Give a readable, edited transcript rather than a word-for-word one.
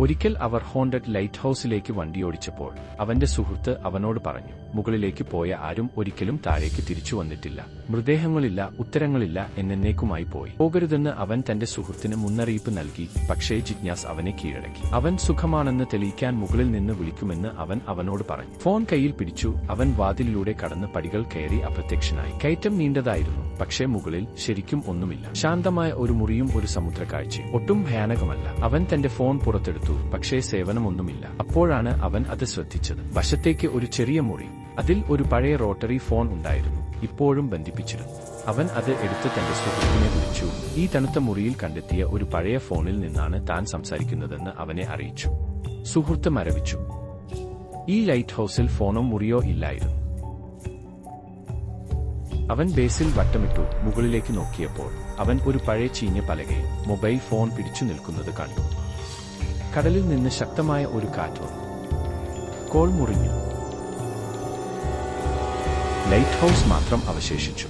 ഒരിക്കൽ അവർ haunted light ഹൌസിലേക്ക് വണ്ടിയോടിച്ചപ്പോൾ അവന്റെ സുഹൃത്ത് അവനോട് പറഞ്ഞു, മുകളിലേക്ക് പോയ ആരും ഒരിക്കലും താഴേക്ക് തിരിച്ചു വന്നിട്ടില്ല. മൃതദേഹങ്ങളില്ല, ഉത്തരങ്ങളില്ല, എന്നേക്കുമായി പോയി. പോകരുതെന്ന് അവൻ തന്റെ സുഹൃത്തിന് മുന്നറിയിപ്പ് നൽകി. പക്ഷേ ജിജ്ഞാസ് അവനെ കീഴടക്കി. അവൻ സുഖമാണെന്ന് തെളിയിക്കാൻ മുകളിൽ നിന്ന് വിളിക്കുമെന്ന് അവൻ അവനോട് പറഞ്ഞു. ഫോൺ കയ്യിൽ പിടിച്ചു. അവൻ വാതിലിലൂടെ കടന്ന് പടികൾ കയറി അപ്രത്യക്ഷനായി. കയറ്റം നീണ്ടതായിരുന്നു, പക്ഷേ മുകളിൽ ശരിക്കും ഒന്നുമില്ല. ശാന്തമായ ഒരു മുറിയും ഒരു സമുദ്രക്കാഴ്ചയും. ഒട്ടും ഭയാനകമല്ല. അവൻ തന്റെ ഫോൺ പുറത്തെടുത്തു, പക്ഷേ സേവനമൊന്നുമില്ല. അപ്പോഴാണ് അവൻ അത് ശ്രദ്ധിച്ചത്. വശത്തേക്ക് ഒരു ചെറിയ മുറി. അതിൽ ഒരു പഴയ റോട്ടറി ഫോൺ ഉണ്ടായിരുന്നു, ഇപ്പോഴും ബന്ധിപ്പിച്ചിരുന്നു. അവൻ അത് എടുത്ത് തന്റെ സുഹൃത്തിനെ വിളിച്ചു. ഈ തണുത്ത മുറിയിൽ കണ്ടെത്തിയ ഒരു പഴയ ഫോണിൽ നിന്നാണ് താൻ സംസാരിക്കുന്നതെന്ന് അവനെ അറിയിച്ചു. സുഹൃത്ത് മരവിച്ചു. ഈ ലൈറ്റ് ഹൌസിൽ ഫോണോ മുറിയോ ഇല്ലായിരുന്നു. അവൻ ബേസിൽ വട്ടമിട്ടു. മുകളിലേക്ക് നോക്കിയപ്പോൾ അവൻ ഒരു പഴയ ചീഞ്ഞ പലകയിൽ മൊബൈൽ ഫോൺ പിടിച്ചു നിൽക്കുന്നത് കണ്ടു. കടലിൽ നിന്ന് ശക്തമായ ഒരു കാറ്റ് വന്നു. കോൾ മുറിഞ്ഞു. ലൈറ്റ് ഹൌസ് മാത്രം അവശേഷിച്ചു.